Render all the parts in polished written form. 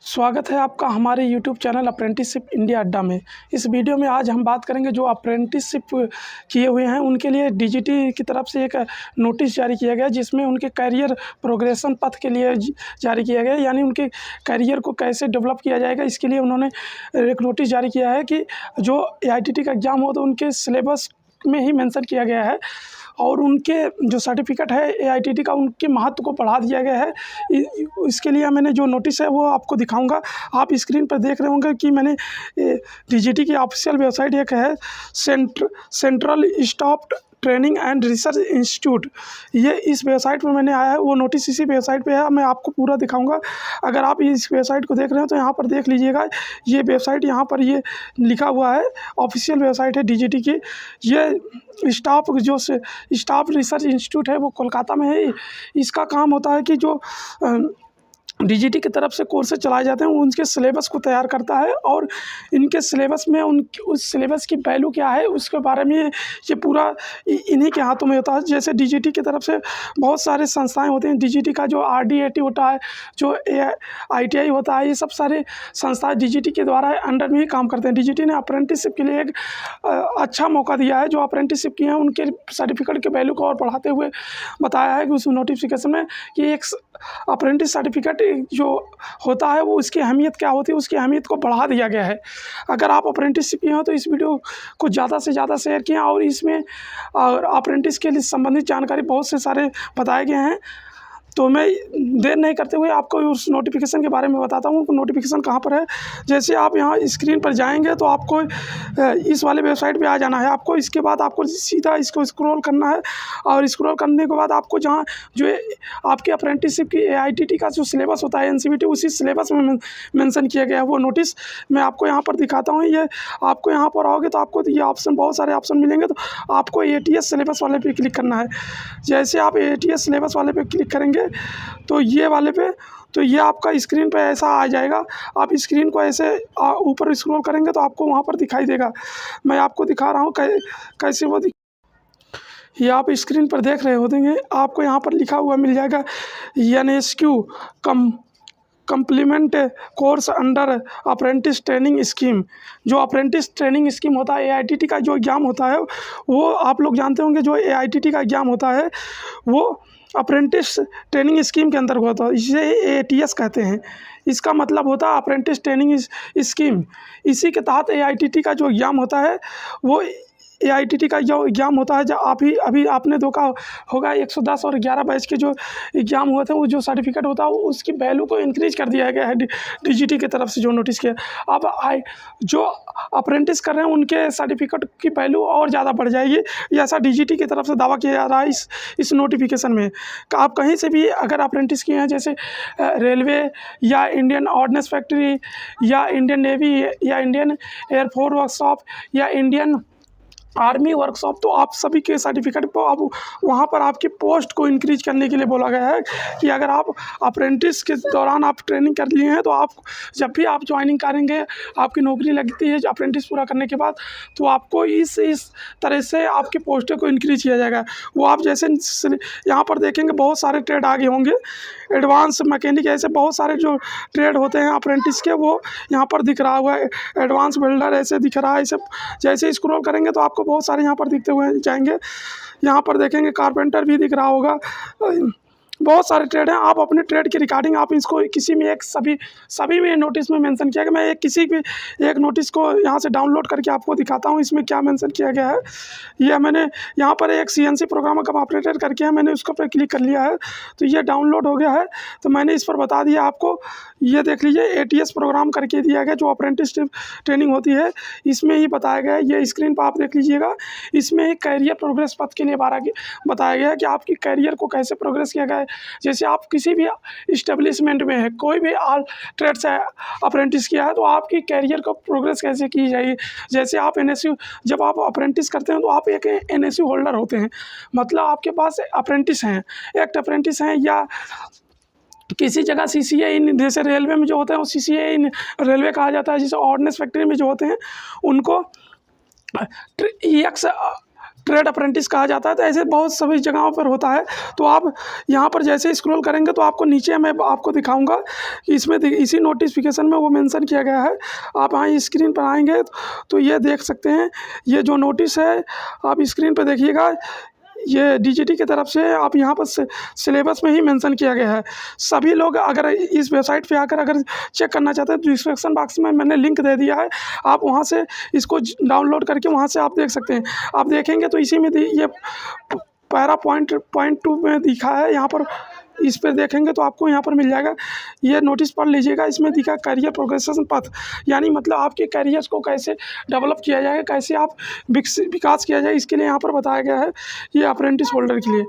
स्वागत है आपका हमारे YouTube चैनल अप्रेंटिसशिप इंडिया अड्डा में। इस वीडियो में आज हम बात करेंगे जो अप्रेंटिसशिप किए हुए हैं उनके लिए डीजीटी की तरफ से एक नोटिस जारी किया गया, जिसमें उनके करियर प्रोग्रेशन पथ के लिए जारी किया गया, यानी उनके करियर को कैसे डेवलप किया जाएगा। इसके लिए उन्होंने एक नोटिस जारी किया है कि जो AITT का एग्ज़ाम हो तो उनके सिलेबस में ही मेंशन किया गया है और उनके जो सर्टिफिकेट है AITT का उनके महत्व को बढ़ा दिया गया है। इसके लिए मैंने जो नोटिस है वो आपको दिखाऊंगा। आप स्क्रीन पर देख रहे होंगे कि मैंने डीजीटी की ऑफिशियल वेबसाइट एक है central staff training and research institute, ये इस वेबसाइट पर मैंने आया है। वो नोटिस इसी वेबसाइट पे है, मैं आपको पूरा दिखाऊंगा। अगर आप इस वेबसाइट को देख रहे हैं तो यहाँ पर देख लीजिएगा, ये वेबसाइट यहाँ पर ये लिखा हुआ है, ऑफिशियल वेबसाइट है डीजीटी की। ये स्टाफ रिसर्च इंस्टीट्यूट है वो कोलकाता में है। इसका काम होता है कि जो डीजीटी की तरफ से कोर्सेज चलाए जाते हैं उनके सिलेबस को तैयार करता है और इनके सिलेबस में उस सिलेबस की वैल्यू क्या है उसके बारे में ये पूरा इन्हीं के हाथों में होता है। जैसे डीजीटी की तरफ से बहुत सारे संस्थाएं होती हैं, डीजीटी का जो RDAT होता है, जो ITI होता है, ये सब सारे संस्थाएं डीजीटी के द्वारा अंडर में ही काम करते हैं। डीजीटी ने अप्रेंटिसशिप के लिए एक अच्छा मौका दिया है। जो अप्रेंटिसशिप किए हैं उनके सर्टिफिकेट के वैल्यू को और बढ़ाते हुए बताया है कि उस नोटिफिकेशन में कि एक अप्रेंटिस सर्टिफिकेट जो होता है वो उसकी अहमियत क्या होती है, उसकी अहमियत को बढ़ा दिया गया है। अगर आप अप्रेंटिसशिप किए हो तो इस वीडियो को ज़्यादा से ज़्यादा शेयर किए और इसमें अप्रेंटिस के लिए संबंधित जानकारी बहुत से सारे बताए गए हैं। तो मैं देर नहीं करते हुए आपको उस नोटिफिकेशन के बारे में बताता हूँ। नोटिफिकेशन कहाँ पर है, जैसे आप यहाँ स्क्रीन पर जाएंगे तो आपको इस वाले वेबसाइट पे आ जाना है। आपको इसके बाद आपको सीधा इसको स्क्रॉल करना है और स्क्रॉल करने के बाद आपको जहाँ जो आपके अप्रेंटिसशिप की AITT का जो सिलेबस होता है NCVT, उसी सिलेबस में मेंशन किया गया है वो नोटिस मैं आपको यहाँ पर दिखाता हूँ। ये आपको यहाँ पर आओगे तो आपको ये ऑप्शन, बहुत सारे ऑप्शन मिलेंगे, तो आपको ATS सिलेबस वाले पे क्लिक करना है। जैसे आप ATS सिलेबस वाले पे क्लिक करेंगे तो ये वाले पे, तो ये आपका स्क्रीन पे ऐसा आ जाएगा। आप स्क्रीन को ऐसे ऊपर स्क्रॉल करेंगे तो आपको वहाँ पर दिखाई देगा। मैं आपको दिखा रहा हूँ कैसे वो ये आप स्क्रीन पर देख रहे होंगे। आपको यहाँ पर लिखा हुआ मिल जाएगा NSQ complement course under apprentice training scheme. जो अप्रेंटिस ट्रेनिंग स्कीम होता है, AITT का जो एग्ज़ाम होता है वो आप लोग जानते होंगे। जो AITT का एग्ज़ाम होता है वो अप्रेंटिस ट्रेनिंग स्कीम के अंतर्गत होता है, इसे ATS कहते हैं। इसका मतलब होता है अप्रेंटिस ट्रेनिंग स्कीम। इसी के तहत AITT का जो एग्ज़ाम होता है वो AITT का जो एग्ज़ाम होता है, जो अभी आपने देखा होगा 110 और 11 बैच के जो एग्ज़ाम हुए थे, वो जो सर्टिफिकेट होता है उसकी वैल्यू को इंक्रीज कर दिया गया है डीजीटी की तरफ से जो नोटिस किया। अब जो अप्रेंटिस कर रहे हैं उनके सर्टिफिकेट की वैल्यू और ज़्यादा बढ़ जाएगी, ऐसा डीजीटी की तरफ से दावा किया जा रहा है इस नोटिफिकेशन में। आप कहीं से भी अगर अप्रेंटिस किए हैं, जैसे रेलवे या इंडियन ऑर्डिनेंस फैक्ट्री या इंडियन नेवी या इंडियन एयरफोर्स वर्कशॉप या इंडियन आर्मी वर्कशॉप, तो आप सभी के सर्टिफिकेट को अब वहाँ पर आपकी पोस्ट को इंक्रीज करने के लिए बोला गया है कि अगर आप अप्रेंटिस के दौरान आप ट्रेनिंग कर लिए हैं तो आप जब भी आप ज्वाइनिंग करेंगे, आपकी नौकरी लगती है अप्रेंटिस पूरा करने के बाद, तो आपको इस तरह से आपकी पोस्टों को इंक्रीज किया जाएगा। वो आप जैसे यहाँ पर देखेंगे बहुत सारे ट्रेड आगे होंगे, एडवांस मैकेनिक, ऐसे बहुत सारे जो ट्रेड होते हैं अप्रेंटिस के वो यहाँ पर दिख रहा हुआ है। एडवांस बिल्डर ऐसे दिख रहा है। ऐसे जैसे स्क्रॉल करेंगे तो आपको बहुत सारे यहाँ पर दिखते हुए जाएंगे। यहाँ पर देखेंगे कारपेंटर भी दिख रहा होगा। बहुत सारे ट्रेड हैं। आप अपने ट्रेड की रिकॉर्डिंग आप इसको किसी में एक सभी में नोटिस में मेंशन किया गया। मैं किसी भी एक नोटिस को यहाँ से डाउनलोड करके आपको दिखाता हूँ इसमें क्या मेंशन किया गया है। यह मैंने यहाँ पर एक CNC प्रोग्रामर कम ऑपरेटर करके है, मैंने उसको पे क्लिक कर लिया है तो ये डाउनलोड हो गया है। तो मैंने इस पर बता दिया आपको, ये देख लीजिए ATS प्रोग्राम करके दिया गया जो अप्रेंटिस ट्रेनिंग होती है, इसमें ही बताया गया है। ये स्क्रीन पर आप देख लीजिएगा, इसमें ही कैरियर प्रोग्रेस पथ के लिए बताया गया है कि आपकी कैरियर को कैसे प्रोग्रेस किया गया है। जैसे आप किसी भी इस्टेब्लिशमेंट में है, कोई भी ऑल ट्रेड से अप्रेंटिस किया है, तो आपकी कैरियर को प्रोग्रेस कैसे की जाएगी। जैसे आप NSU, जब आप अप्रेंटिस करते हैं तो आप एक NSU होल्डर होते हैं, मतलब आपके पास अप्रेंटिस हैं, एक्ट अप्रेंटिस हैं, या किसी जगह CCA इन, जैसे रेलवे में जो होते हैं वो CCA इन रेलवे कहा जाता है। जैसे ऑर्डिनेंस फैक्ट्री में जो होते हैं उनको ट्रेड अप्रेंटिस कहा जाता है। तो ऐसे बहुत सभी जगहों पर होता है। तो आप यहाँ पर जैसे स्क्रॉल करेंगे तो आपको नीचे मैं आपको दिखाऊंगा, इसमें इसी नोटिफिकेशन में वो मेंशन किया गया है। आप यहाँ स्क्रीन पर आएंगे तो ये देख सकते हैं, ये जो नोटिस है आप स्क्रीन पर देखिएगा, ये डीजीटी की तरफ से आप यहाँ पर सिलेबस में ही मेंशन किया गया है। सभी लोग अगर इस वेबसाइट पे आकर अगर चेक करना चाहते हैं तो डिस्क्रिप्शन बॉक्स में मैंने लिंक दे दिया है, आप वहाँ से इसको डाउनलोड करके वहाँ से आप देख सकते हैं। आप देखेंगे तो इसी में ये पैरा पॉइंट 2 में दिखा है, यहाँ पर इस पर देखेंगे तो आपको यहाँ पर मिल जाएगा। ये नोटिस पढ़ लीजिएगा, इसमें दिखा करियर प्रोग्रेशन पथ, यानी मतलब आपके करियर्स को कैसे डेवलप किया जाएगा, कैसे आप विकास किया जाए, इसके लिए यहाँ पर बताया गया है ये अप्रेंटिस होल्डर के लिए।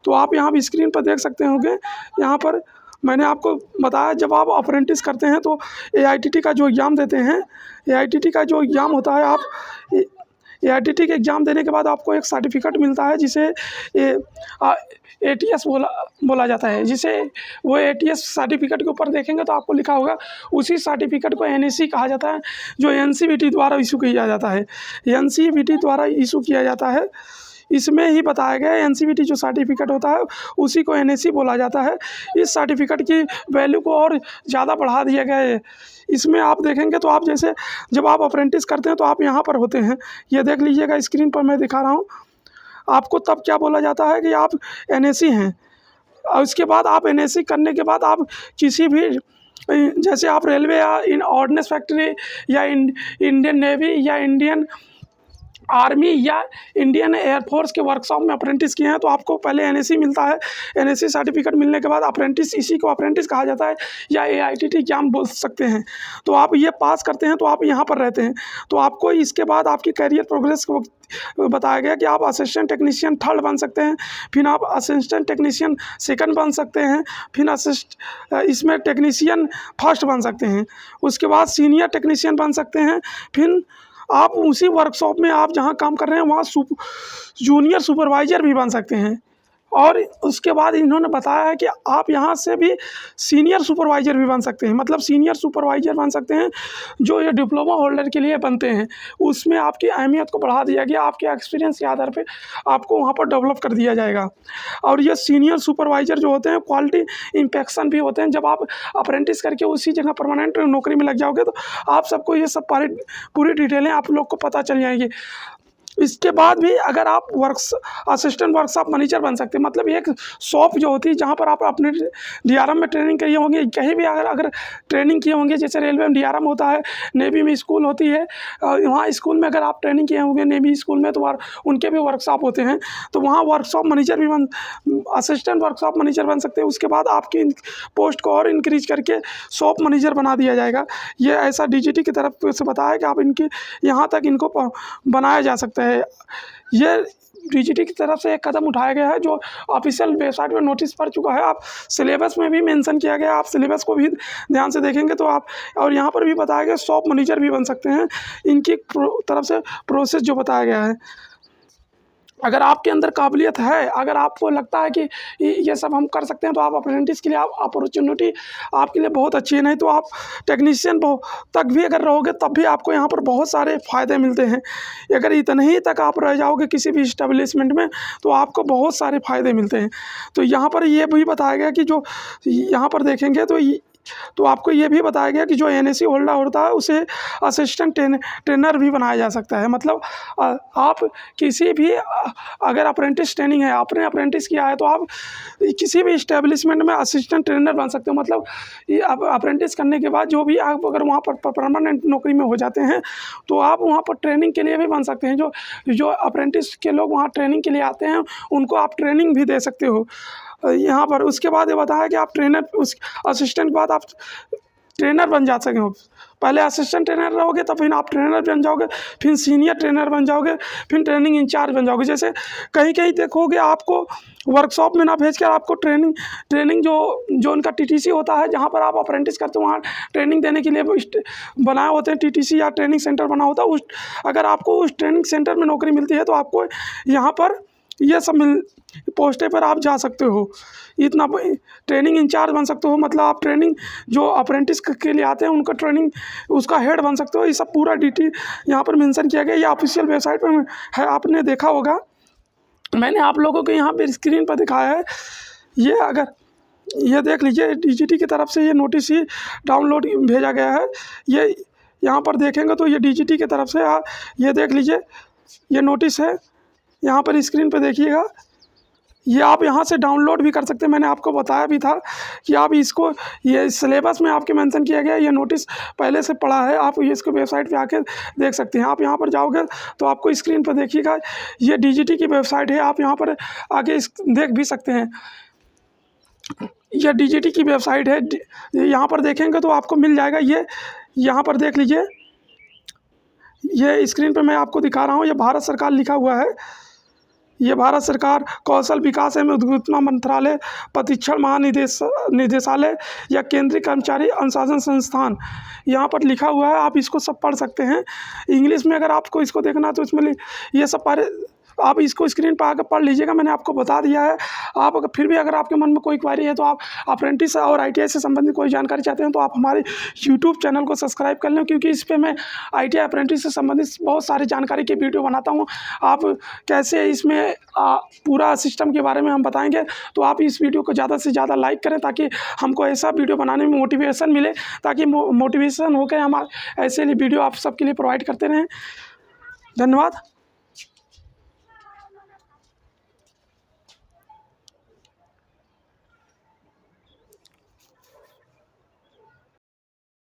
तो आप यहाँ स्क्रीन पर देख सकते होंगे, यहाँ पर मैंने आपको बताया जब आप अप्रेंटिस करते हैं तो AITT का जो एग्ज़ाम देते हैं, AITT का जो एग्ज़ाम होता है, आप AITT के एग्ज़ाम देने के बाद आपको एक सर्टिफिकेट मिलता है जिसे ATS बोला जाता है, जिसे वो ATS सर्टिफिकेट के ऊपर देखेंगे तो आपको लिखा होगा, उसी सर्टिफिकेट को NAC कहा जाता है, जो NCVT द्वारा इशू किया जाता है। NCVT द्वारा इशू किया जाता है, इसमें ही बताया गया है। NCVT जो सर्टिफिकेट होता है उसी को NAC बोला जाता है। इस सर्टिफिकेट की वैल्यू को और ज़्यादा बढ़ा दिया गया है। इसमें आप देखेंगे तो आप जैसे जब आप अप्रेंटिस करते हैं तो आप यहाँ पर होते हैं, ये देख लीजिएगा स्क्रीन पर मैं दिखा रहा हूँ आपको। तब क्या बोला जाता है कि आप NAC हैं, और उसके बाद आप NAC करने के बाद आप किसी भी, जैसे आप रेलवे या ऑर्डिनेंस फैक्ट्री या इंडियन नेवी या इंडियन आर्मी या इंडियन एयरफोर्स के वर्कशॉप में अप्रेंटिस किए हैं तो आपको पहले NAC मिलता है। NAC सर्टिफिकेट मिलने के बाद अप्रेंटिस, इसी को अप्रेंटिस कहा जाता है या AITT एग्जाम बोल सकते हैं। तो आप ये पास करते हैं तो आप यहाँ पर रहते हैं, तो आपको इसके बाद आपकी करियर प्रोग्रेस को बताया गया कि आप असिस्टेंट टेक्नीशियन 3rd बन सकते हैं, फिर आप असिस्टेंट टेक्नीशियन 2nd बन सकते हैं, फिर इसमें टेक्नीशियन 1st बन सकते हैं, उसके बाद सीनियर टेक्नीशियन बन सकते हैं, फिर आप उसी वर्कशॉप में आप जहाँ काम कर रहे हैं वहाँ जूनियर सुपरवाइज़र भी बन सकते हैं। और उसके बाद इन्होंने बताया है कि आप यहाँ से भी सीनियर सुपरवाइज़र भी बन सकते हैं, मतलब सीनियर सुपरवाइज़र बन सकते हैं जो ये डिप्लोमा होल्डर के लिए बनते हैं। उसमें आपकी अहमियत को बढ़ा दिया गया, आपके एक्सपीरियंस के आधार पे आपको वहाँ पर डेवलप कर दिया जाएगा। और ये सीनियर सुपरवाइज़र जो होते हैं क्वालिटी इंस्पेक्शन भी होते हैं। जब आप अप्रेंटिस करके उसी जगह परमानेंट नौकरी में लग जाओगे तो आप सबको ये सब पूरी डिटेलें आप लोग को पता चल जाएंगी। इसके बाद भी अगर आप असिस्टेंट वर्कशॉप मैनेजर बन सकते हैं, मतलब एक शॉप जो होती है जहाँ पर आप अपने DRM में ट्रेनिंग किए होंगे, कहीं भी अगर ट्रेनिंग किए होंगे, जैसे रेलवे में DRM होता है, नेवी में स्कूल होती है, वहाँ स्कूल में अगर आप ट्रेनिंग किए होंगे नेवी स्कूल में तो उनके भी वर्कशॉप होते हैं, तो वहाँ वर्कशॉप मैनेजर भी असिस्टेंट वर्कशॉप मैनेजर बन सकते हैं। उसके बाद आपकी पोस्ट को और इंक्रीज करके शॉप मैनेजर बना दिया जाएगा। ये ऐसा DGT की तरफ से बताया कि आप इनकी यहाँ तक इनको बनाया जा सकता है। ये DGT की तरफ से एक कदम उठाया गया है जो ऑफिशियल वेबसाइट पर नोटिस पड़ चुका है। आप सिलेबस में भी मेंशन किया गया, आप सिलेबस को भी ध्यान से देखेंगे तो आप, और यहाँ पर भी बताया गया शॉप मैनेजर भी बन सकते हैं। इनकी तरफ से प्रोसेस जो बताया गया है, अगर आपके अंदर काबिलियत है, अगर आपको लगता है कि ये सब हम कर सकते हैं तो आप अप्रेंटिस के लिए अपॉर्चुनिटी आपके लिए बहुत अच्छी है। नहीं तो आप टेक्नीशियन तक भी अगर रहोगे तब भी आपको यहाँ पर बहुत सारे फ़ायदे मिलते हैं। अगर इतने ही तक आप रह जाओगे किसी भी इस्टेब्लिशमेंट में तो आपको बहुत सारे फ़ायदे मिलते हैं। तो यहाँ पर ये भी बताया गया कि जो यहाँ पर देखेंगे तो आपको ये भी बताया गया कि जो NAC होल्डर होता है उसे असिस्टेंट ट्रेनर भी बनाया जा सकता है। मतलब आप किसी भी अगर अप्रेंटिस ट्रेनिंग है, आपने अप्रेंटिस किया है तो आप किसी भी इस्टेब्लिशमेंट में असिस्टेंट ट्रेनर बन सकते हो। मतलब ये आप अप्रेंटिस करने के बाद जो भी आप अगर वहाँ पर परमानेंट नौकरी में हो जाते हैं तो आप वहाँ पर ट्रेनिंग के लिए भी बन सकते हैं। जो अप्रेंटिस के लोग वहाँ ट्रेनिंग के लिए आते हैं उनको आप ट्रेनिंग भी दे सकते हो यहाँ पर। उसके बाद ये बताया कि आप ट्रेनर, उस असिस्टेंट के बाद आप ट्रेनर बन जा सकें। पहले असिस्टेंट ट्रेनर रहोगे तो फिर आप ट्रेनर बन जाओगे, फिर सीनियर ट्रेनर बन जाओगे, फिर ट्रेनिंग इंचार्ज बन जाओगे। जैसे कहीं कहीं देखोगे आपको वर्कशॉप में ना भेजकर आपको ट्रेनिंग जो उनका TTC होता है जहाँ पर आप अप्रेंटिस करते हो वहाँ ट्रेनिंग देने के लिए बनाए होते हैं TTC या ट्रेनिंग सेंटर बना होता है। अगर आपको उस ट्रेनिंग सेंटर में नौकरी मिलती है तो आपको यहाँ पर ये सब पोस्टें पर आप जा सकते हो। इतना ट्रेनिंग इंचार्ज बन सकते हो, मतलब आप ट्रेनिंग जो अप्रेंटिस के लिए आते हैं उनका ट्रेनिंग उसका हेड बन सकते हो। ये सब पूरा डिटेल यहाँ पर मेंशन किया गया। ये ऑफिशियल वेबसाइट पर है, आपने देखा होगा। मैंने आप लोगों को यहाँ पर स्क्रीन पर दिखाया है। ये अगर ये देख लीजिए, डीजीटी की तरफ से ये नोटिस ही डाउनलोड भेजा गया है। ये यहाँ पर देखेंगे तो ये डीजीटी की तरफ से ये देख लीजिए, ये नोटिस है। यहाँ पर स्क्रीन पे देखिएगा, ये आप यहाँ से डाउनलोड भी कर सकते हैं। मैंने आपको बताया भी था कि आप इसको, ये सिलेबस में आपके मेंशन किया गया, ये नोटिस पहले से पड़ा है। आप ये इसको वेबसाइट पे आके देख सकते हैं। आप यहाँ पर जाओगे तो आपको स्क्रीन पर देखिएगा, ये डीजीटी की वेबसाइट है। आप यहाँ पर आगे देख भी सकते हैं, यह डीजीटी की वेबसाइट है। यहाँ पर देखेंगे तो आपको मिल जाएगा। ये यहाँ पर देख लीजिए, ये स्क्रीन पे मैं आपको दिखा रहा हूँ, ये भारत सरकार लिखा हुआ है। ये भारत सरकार कौशल विकास एवं उद्यमिता मंत्रालय, प्रशिक्षण महानिदेशालय या केंद्रीय कर्मचारी अनुशासन संस्थान, यहाँ पर लिखा हुआ है। आप इसको सब पढ़ सकते हैं। इंग्लिश में अगर आपको इसको देखना तो इसमें ये सब आप इसको स्क्रीन पर आकर पढ़ लीजिएगा। मैंने आपको बता दिया है। आप अगर फिर भी अगर आपके मन में कोई क्वेरी है तो आप अप्रेंटिस और आईटीआई से संबंधित कोई जानकारी चाहते हैं तो आप हमारे यूट्यूब चैनल को सब्सक्राइब कर लें, क्योंकि इस पर मैं आईटीआई अप्रेंटिस से संबंधित बहुत सारी जानकारी की वीडियो बनाता हूँ। आप कैसे इसमें पूरा सिस्टम के बारे में हम बताएंगे। तो आप इस वीडियो को ज़्यादा से ज़्यादा लाइक करें ताकि हमको ऐसा वीडियो बनाने में मोटिवेशन मिले, ताकि मोटिवेशन होकर हम ऐसे वीडियो आप सबके लिए प्रोवाइड करते रहें। धन्यवाद।